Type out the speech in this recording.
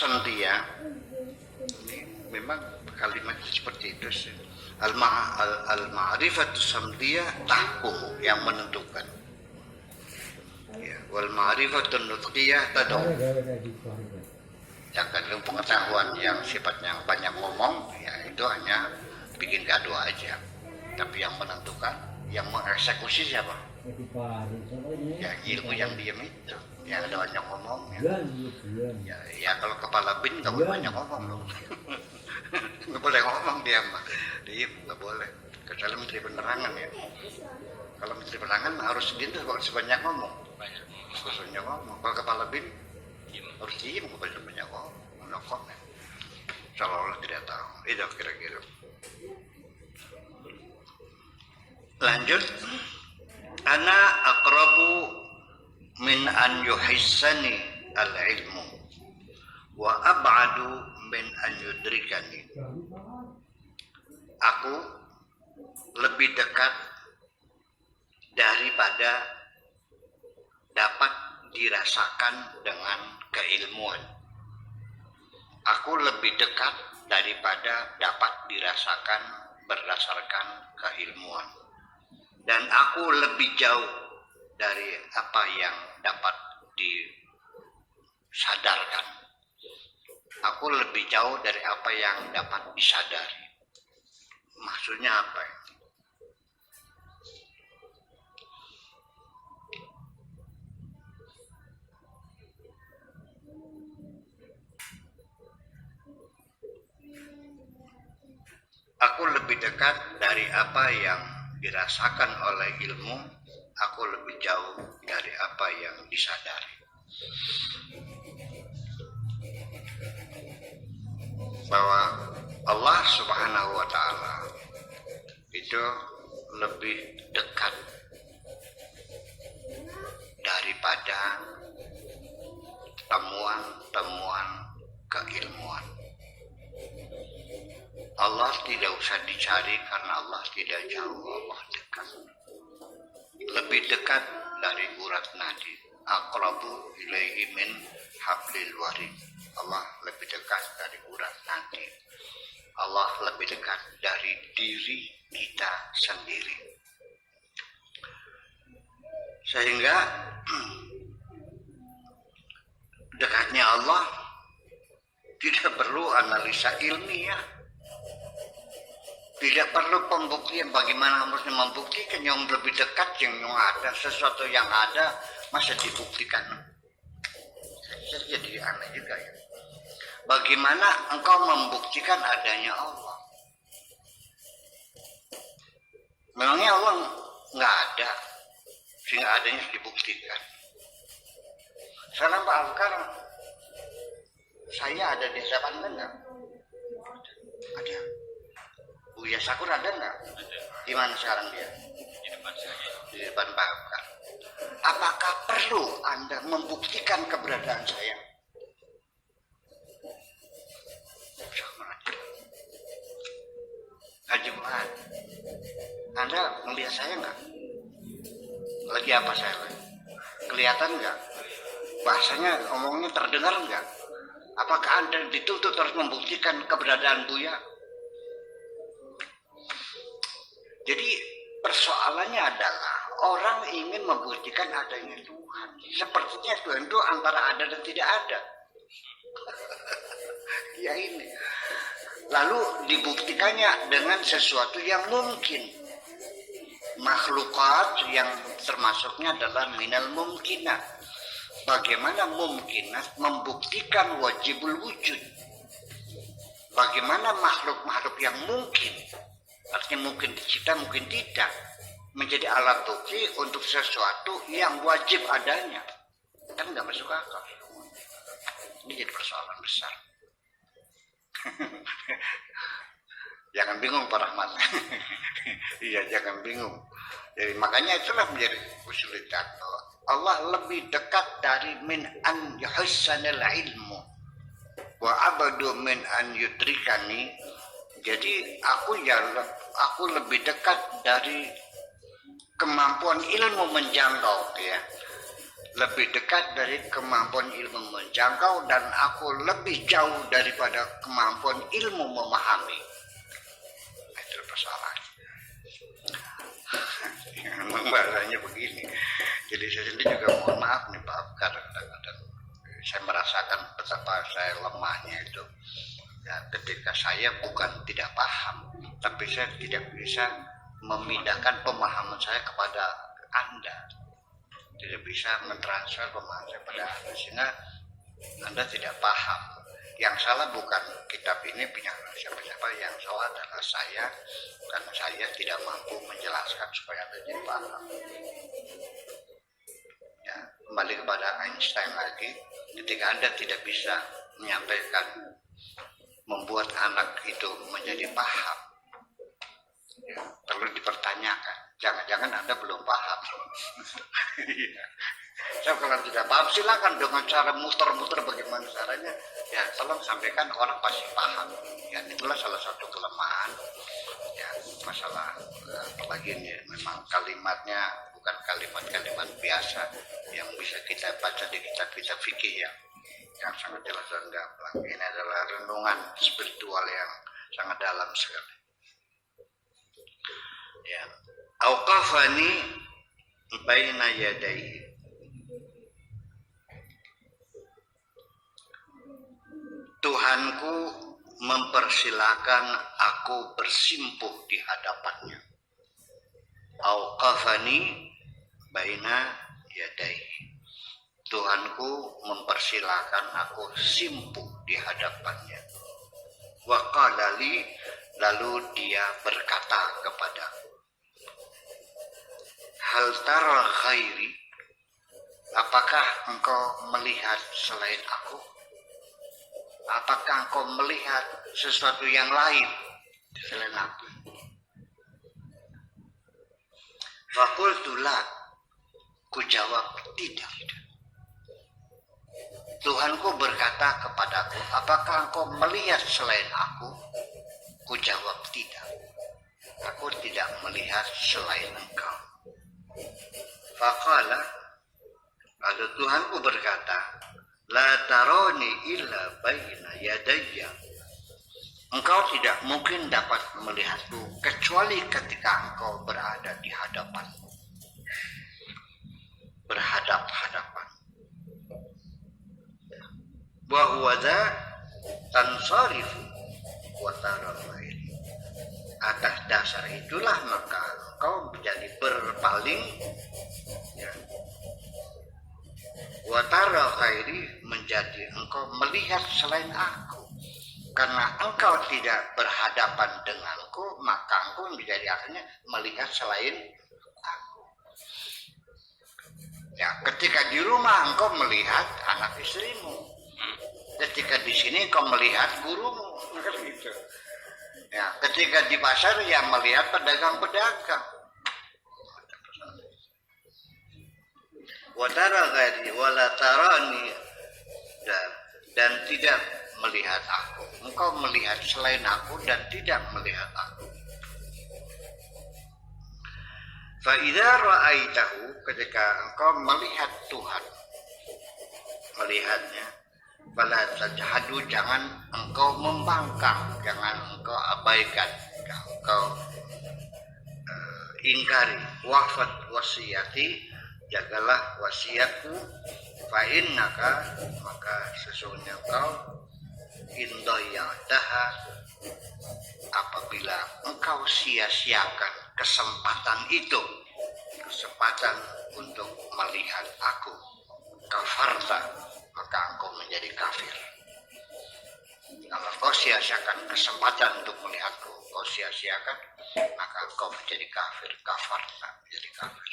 sandia, ini memang kalimat seperti itu sih. Al-ma'rifatus samdia tahkum, yang menentukan. Ya, wal ma'rifatun nutqiyah tadau. Jangan pengetahuan yang sifatnya banyak ngomong, ya itu hanya bikin gaduh aja. Tapi yang menentukan, yang mengeksekusi siapa? Ya ilmu yang diam itu, yang ada banyak ngomong. Ya kalau kepala bin nggak boleh banyak ngomong loh. Nggak boleh ngomong dia mah, diem nggak boleh. Kecuali menteri penerangan ya. Kalau menteri penerangan harus gitu, sebanyak ngomong. Sebanyak ngomong. Kalau kepala bin harus diem, nggak boleh banyak ngomong. Menokok. Seolah-olah tidak tahu. Itu kira-kira. Lanjut. Ana aqrabu min an yuhissani al-ilmu wa ab'adu min an yudrikani. Aku lebih dekat daripada dapat dirasakan dengan keilmuan. Aku lebih dekat daripada dapat dirasakan berdasarkan keilmuan. Dan aku lebih jauh dari apa yang dapat disadarkan. Aku lebih jauh dari apa yang dapat disadari. Maksudnya apa? Aku lebih dekat dari apa yang dirasakan oleh ilmu. Aku lebih jauh dari apa yang disadari. Bahwa Allah Subhanahu wa Ta'ala itu lebih dekat daripada temuan-temuan keilmuan. Allah tidak usah dicari karena Allah tidak jauh, Allah dekat. Lebih dekat dari urat nadi. Aqrabu ilaihi min hablil warid. Allah lebih dekat dari urat nadi. Allah lebih dekat dari diri kita sendiri. Sehingga dekatnya Allah tidak perlu analisa ilmiah. Tidak perlu pembuktian. Bagaimana harusnya membuktikan yang lebih dekat yang ada. Sesuatu yang ada masa dibuktikan. Jadi aneh juga ya. Bagaimana engkau membuktikan adanya Allah? Memangnya Allah nggak ada sehingga adanya dibuktikan. Sekarang Pak Alkar, saya ada di hadapan Anda nggak? Ada. Buya Sakur ada nggak? Di mana sekarang dia? Di depan saya. Di depan Pak Alkar. Apakah perlu Anda membuktikan keberadaan saya? Haji Fuad, Anda melihat saya nggak? Lagi apa saya? Kelihatan nggak? Bahasanya, ngomongnya terdengar nggak? Apakah Anda dituntut harus membuktikan keberadaan Buya? Jadi persoalannya adalah orang ingin membuktikan adanya Tuhan. Sepertinya Tuhan itu antara ada dan tidak ada. Ya ini. Lalu dibuktikannya dengan sesuatu yang mungkin. Makhlukat yang termasuknya adalah minal mumkinat. Bagaimana mumkinat membuktikan wajibul wujud? Bagaimana makhluk-makhluk yang mungkin, artinya mungkin dicipta, mungkin tidak, menjadi alat bukti untuk sesuatu yang wajib adanya? Kan nggak masuk akal. Ini jadi persoalan besar. Jangan bingung Pak Rahmat. Iya, jangan bingung. Jadi makanya itulah menjadi kesulitan. Allah lebih dekat dari min an yuhassanil ilmu wa abadu min an yudrikani. Jadi aku lebih dekat dari kemampuan ilmu menjangkau ya. lebih dekat dari kemampuan ilmu menjangkau dan aku lebih jauh daripada kemampuan ilmu memahami. Itu persoalan. Bahasanya begini. Jadi saya sendiri juga mohon maaf nih Pak, karena kadang-kadang saya merasakan betapa saya lemahnya itu. Ya, ketika saya bukan tidak paham, tapi saya tidak bisa memindahkan pemahaman saya kepada Anda. Tidak bisa mentransfer pemahaman saya pada Anda, sehingga Anda tidak paham. Yang salah bukan kitab ini punya siapa-siapa, yang salah adalah saya, karena saya tidak mampu menjelaskan supaya Anda jadi paham. Ya, kembali kepada Einstein lagi, ketika Anda tidak bisa menyampaikan, membuat anak itu menjadi paham, ya, perlu dipertanyakan. Jangan-jangan Anda belum paham. So, kalau tidak paham silakan dengan cara muter-muter bagaimana caranya. Ya, tolong sampaikan, orang pasti paham. Ya, itulah salah satu kelemahan. Ya, masalah apalagi ini memang kalimatnya bukan kalimat-kalimat biasa yang bisa kita baca di kitab-kitab fikih yang sangat jelas dan gamblang. Ini adalah renungan spiritual yang sangat dalam sekali. Ya, auqafani baina yadayhi. Tuhanku mempersilakan aku bersimpuh di hadapannya. Auqafani baina yadayhi. Tuhanku mempersilakan aku simpuh di hadapannya. Wa qala li, lalu dia berkata kepadaku, hal tara khairi, apakah engkau melihat selain aku? Apakah engkau melihat sesuatu yang lain selain aku? Faqultu la, ku jawab tidak. Tuhanku berkata kepadaku, apakah engkau melihat selain aku? Ku jawab tidak. Aku tidak melihat selain engkau. Faqala, lalu Tuhanku berkata, la taroni illa baina yadayya. Engkau tidak mungkin dapat melihatku kecuali ketika engkau berada di hadapanku. Berhadap-hadapan. Wa huwa dza tansarifu wa tara ghairi. Atas dasar itulah maka engkau menjadi berpaling, ya. Wa tara ghairi, menjadi engkau melihat selain aku. Karena engkau tidak berhadapan denganku, maka engkau menjadi akhirnya melihat selain aku. Ya, ketika di rumah engkau melihat anak istrimu. Ketika di sini kau melihat gurumu, gitu. Ya, ketika di pasar ya melihat pedagang-pedagang. Wa tara ghairi wala tarani, dan tidak melihat aku. Engkau melihat selain aku dan tidak melihat aku. Fa idza ra'aitahu, ketika engkau melihat Tuhan, melihatnya, fala tajhadu, jangan engkau membangkang, jangan engkau abaikan, jangan engkau ingkari. Wahfad wasiyati, jagalah wasiatku. Fa innaka, maka sesungguhnya engkau, indayataha, apabila engkau sia-siakan kesempatan itu, kesempatan untuk melihat aku, kafarta, maka engkau menjadi kafir. Kalau kau sia-siakan kesempatan untuk melihatku, kau sia-siakan, maka engkau menjadi kafir. Kafarta, menjadi kafir.